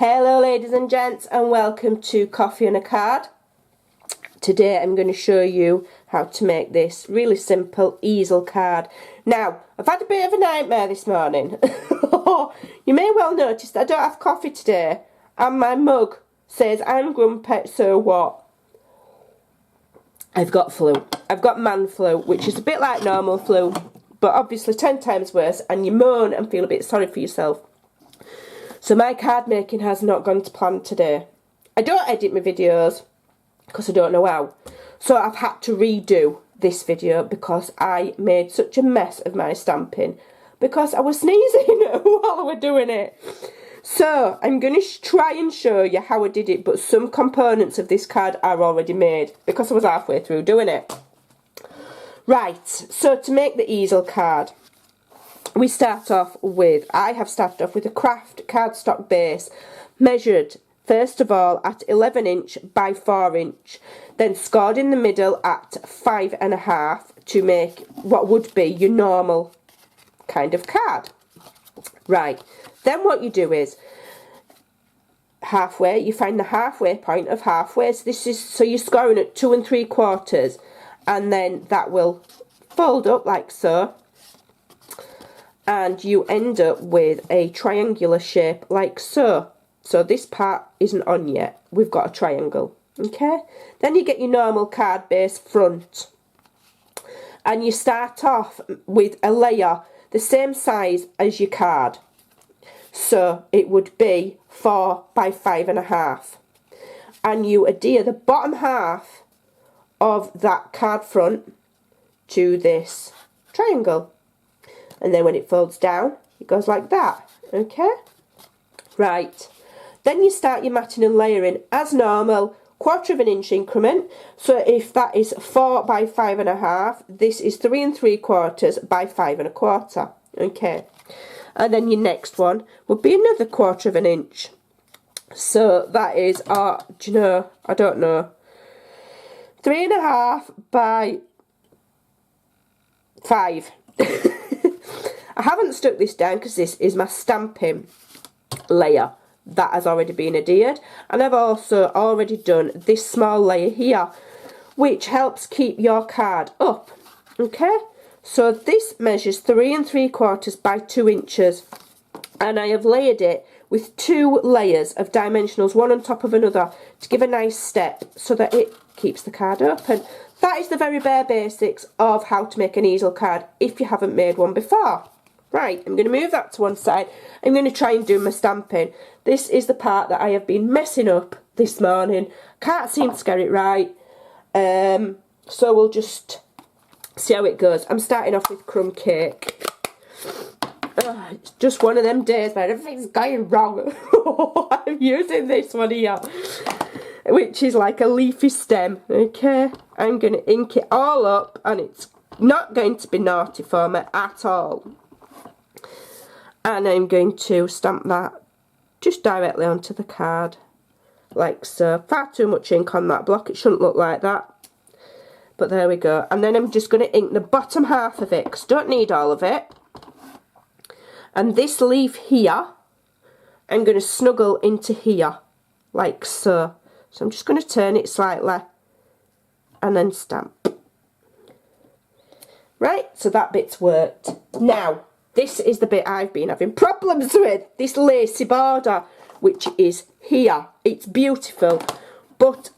Hello ladies and gents, and welcome to Coffee and a Card. Today I'm going to show you how to make this really simple easel card. Now, I've had a bit of a nightmare this morning. You may well notice that I don't have coffee today, and my mug says I'm grumpy, so what? I've got flu. I've got man flu, which is a bit like normal flu, but obviously 10 times worse, and you moan and feel a bit sorry for yourself. So my card making has not gone to plan today. I don't edit my videos because I don't know how. So I've had to redo this video because I made such a mess of my stamping because I was sneezing while I was doing it. So I'm going to try and show you how I did it, but some components of this card are already made because I was halfway through doing it. Right, so to make the easel card, we start off with, I have started off with a craft cardstock base, measured first of all at 11 inch by 4 inch, then scored in the middle at 5.5 to make what would be your normal kind of card. Right, then what you do is, halfway, you find the halfway point of halfway, so you're scoring at 2 3/4, and then that will fold up like so. And you end up with a triangular shape like so. So this part isn't on yet. We've got a triangle. Okay? Then you get your normal card base front. And you start off with a layer the same size as your card. So it would be 4 by 5.5. And you adhere the bottom half of that card front to this triangle. And then when it folds down, it goes like that, okay? Right, then you start your matting and layering as normal, 1/4 inch increment. So if that is 4 by 5.5, this is 3 3/4 by 5.25, okay? And then your next one would be another 1/4 inch. So that is, do you know, I don't know, 3.5 by 5. I haven't stuck this down because this is my stamping layer that has already been adhered, and I've also already done this small layer here which helps keep your card up, okay? So this measures 3 3/4 by 2 inches, and I have layered it with 2 layers of dimensionals, one on top of another, to give a nice step so that it keeps the card open. That is the very bare basics of how to make an easel card if you haven't made one before. Right, I'm going to move that to one side. I'm going to try and do my stamping. This is the part that I have been messing up this morning. Can't seem to get it right. So we'll just see how it goes. I'm starting off with crumb cake. It's just one of them days where everything's going wrong. I'm using this one here, which is like a leafy stem, okay? I'm going to ink it all up, and it's not going to be naughty for me at all. And I'm going to stamp that just directly onto the card, like so. Far too much ink on that block, it shouldn't look like that. But there we go. And then I'm just going to ink the bottom half of it, because I don't need all of it. And this leaf here, I'm going to snuggle into here, like so. So I'm just going to turn it slightly, and then stamp. Right, so that bit's worked. Now, this is the bit I've been having problems with, this lacy border, which is here. It's beautiful, but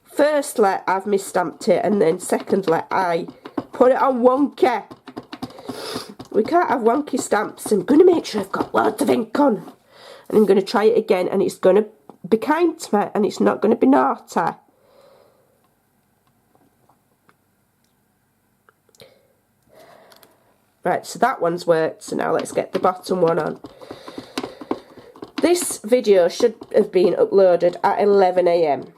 firstly I've misstamped it, and then secondly I put it on wonky. We can't have wonky stamps. I'm going to make sure I've got loads of ink on, and I'm going to try it again, and it's going to be kind to me, and it's not going to be naughty. Right, so that one's worked, so now let's get the bottom one on. This video should have been uploaded at 11 AM,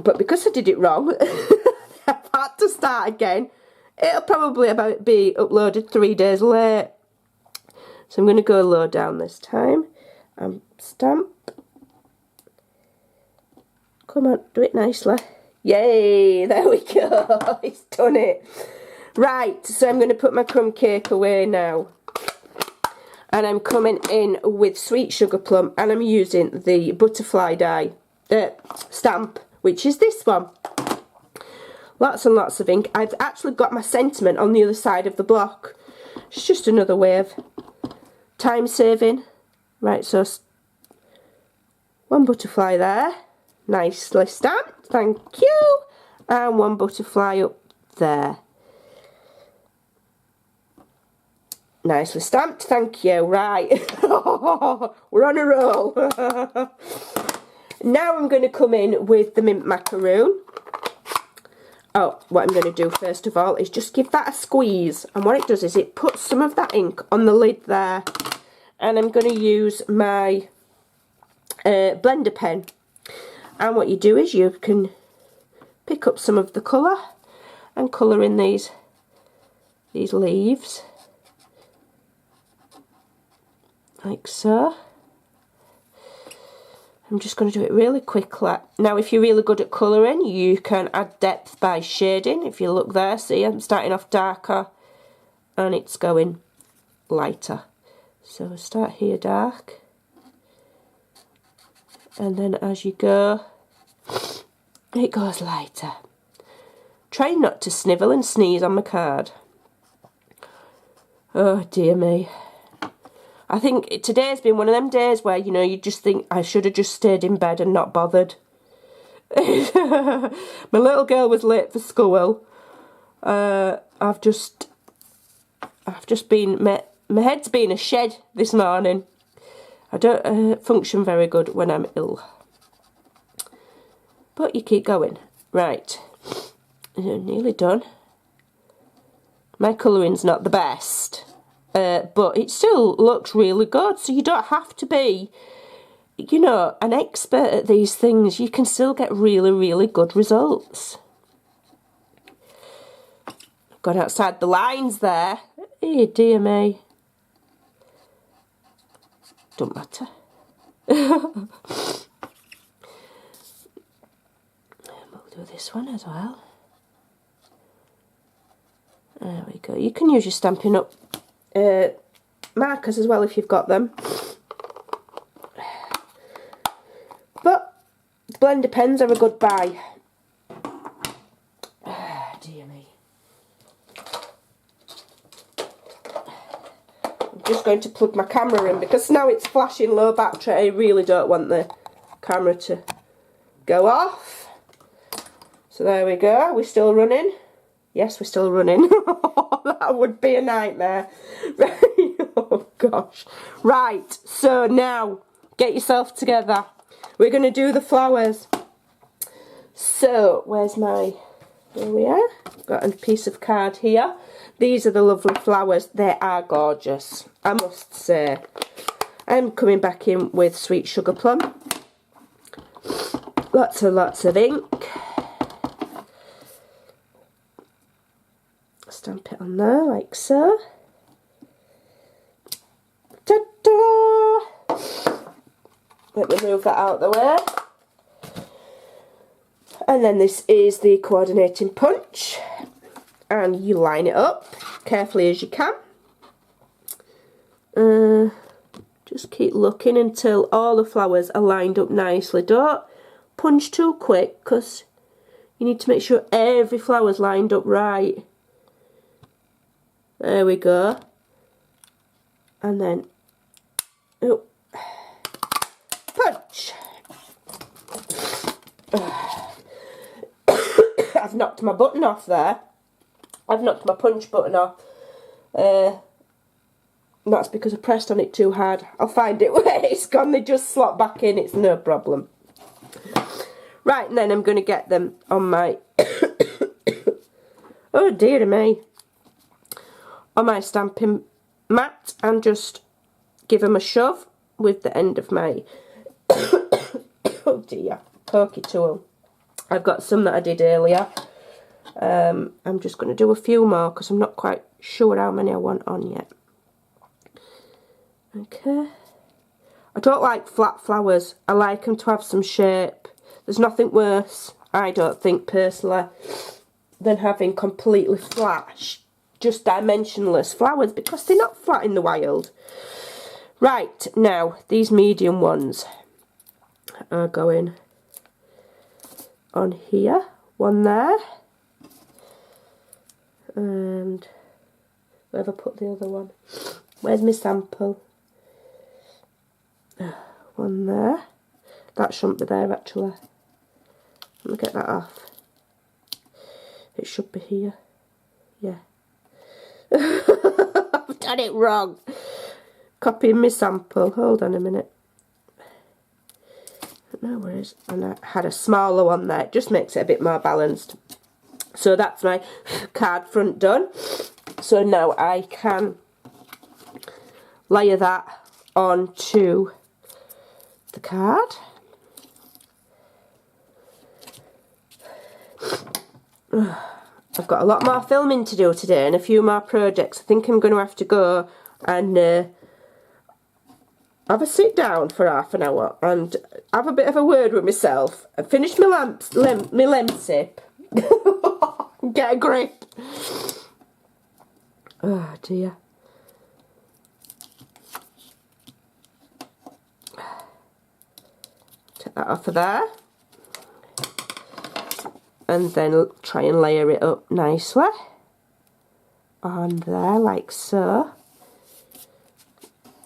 but because I did it wrong, I've had to start again. It'll probably be uploaded 3 days late. So I'm going to go low down this time, and stamp. Come on, do it nicely. Yay, there we go, it's done it. Right, so I'm going to put my crumb cake away now. And I'm coming in with Sweet Sugar Plum, and I'm using the butterfly die stamp, which is this one. Lots and lots of ink. I've actually got my sentiment on the other side of the block. It's just another way of time saving. Right, so one butterfly there, nicely stamped, thank you, and one butterfly up there. Nicely stamped, thank you. Right, we're on a roll. Now I'm going to come in with the mint macaroon. Oh, what I'm going to do first of all is just give that a squeeze, and what it does is it puts some of that ink on the lid there. And I'm going to use my blender pen, and what you do is you can pick up some of the colour and colour in these leaves. Like so. I'm just going to do it really quickly. Now, if you're really good at colouring, you can add depth by shading. If you look there, see, I'm starting off darker and it's going lighter. So we'll start here dark. And then as you go, it goes lighter. Try not to snivel and sneeze on my card. Oh dear me. I think today's been one of them days where, you know, you just think I should have just stayed in bed and not bothered. My little girl was late for school. I've just been, my head's been a shed this morning. I don't function very good when I'm ill. But you keep going. Right. Nearly done. My colouring's not the best. But it still looks really good, so you don't have to be, you know, an expert at these things. You can still get really, really good results. Got outside the lines there. Oh dear me. Don't matter. We'll do this one as well. There we go. You can use your Stampin' Up markers as well if you've got them, but blender pens are a good buy. Dear me. I'm just going to plug my camera in because now it's flashing low battery. I really don't want the camera to go off. So there we go. We're still running. Yes, we're still running. That would be a nightmare. Oh gosh. Right, so now get yourself together. We're going to do the flowers. So, where's my... Here we are. Got a piece of card here. These are the lovely flowers. They are gorgeous, I must say. I'm coming back in with Sweet Sugar Plum. Lots and lots of ink. Stamp it on there like so. Ta-da! Let me move that out of the way. And then this is the coordinating punch. And you line it up carefully as you can. Just keep looking until all the flowers are lined up nicely. Don't punch too quick because you need to make sure every flower's lined up right. There we go. And then, oh, punch. I've knocked my button off there. I've knocked my punch button off. That's because I pressed on it too hard. I'll find it where it's gone. They just slot back in. It's no problem. Right, and then I'm going to get them on my... oh dear me. On my stamping mat and just give them a shove with the end of my oh dear, pokey tool. I've got some that I did earlier. I'm just going to do a few more because I'm not quite sure how many I want on yet. Okay. I don't like flat flowers. I like them to have some shape. There's nothing worse, I don't think personally, than having completely flat, just dimensionless flowers because they're not flat in the wild. Right, now these medium ones are going on here, one there, and where have I put the other one? Where's my sample? One there. That shouldn't be there actually. Let me get that off. It should be here. Yeah. I've done it wrong. Copying my sample. Hold on a minute. No worries. And I had a smaller one there. It just makes it a bit more balanced. So that's my card front done. So now I can layer that onto the card. I've got a lot more filming to do today and a few more projects. I think I'm going to have to go and have a sit down for half an hour and have a bit of a word with myself and finish my lem sip. Get a grip. Oh dear. Take that off of there. And then try and layer it up nicely on there, like so.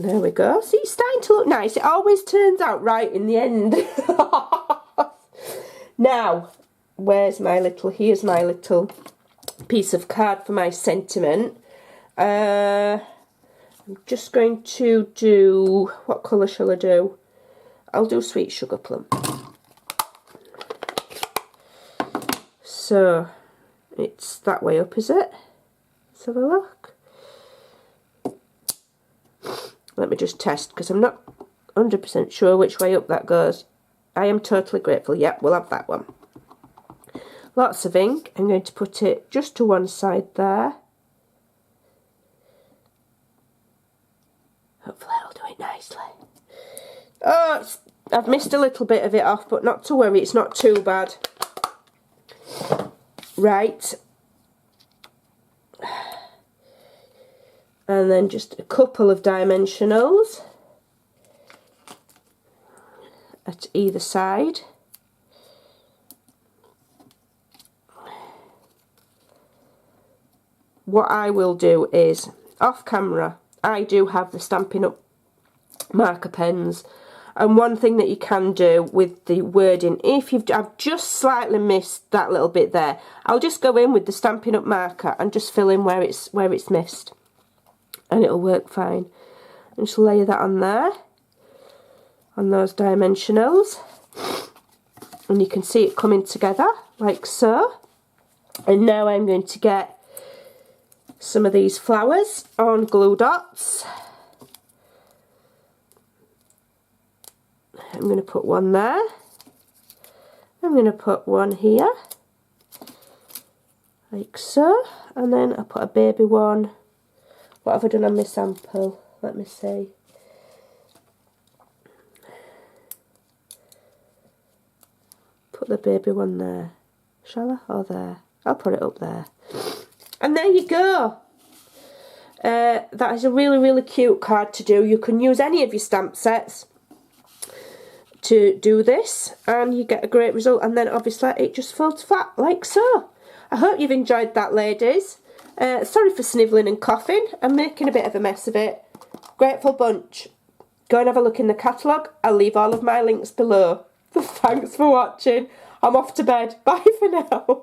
There we go. See, it's starting to look nice. It always turns out right in the end. Now, here's my little piece of card for my sentiment. I'm just going to do, what colour shall I do? I'll do Sweet Sugar Plum. So, it's that way up, is it? Let's have a look. Let me just test, because I'm not 100% sure which way up that goes. I am totally grateful. Yep, we'll have that one. Lots of ink. I'm going to put it just to one side there. Hopefully I'll do it nicely. Oh, I've missed a little bit of it off, but not to worry, it's not too bad. Right, and then just a couple of dimensionals at either side. What I will do is, off camera, I do have the Stampin' Up marker pens. And one thing that you can do with the wording, if I've just slightly missed that little bit there, I'll just go in with the Stampin' Up marker and just fill in where it's missed, and it'll work fine. And just layer that on there, on those dimensionals, and you can see it coming together like so. And now I'm going to get some of these flowers on glue dots. I'm going to put one there. I'm going to put one here, like so, and then I'll put a baby one. What have I done on my sample? Let me see. Put the baby one there. Shall I? Or there? I'll put it up there. And there you go. That is a really, really cute card to do. You can use any of your stamp sets to do this and you get a great result, and then obviously it just folds flat like so. I hope you've enjoyed that, ladies. Sorry for snivelling and coughing. I'm making a bit of a mess of it. Grateful bunch. Go and have a look in the catalogue. I'll leave all of my links below. Thanks for watching. I'm off to bed. Bye for now.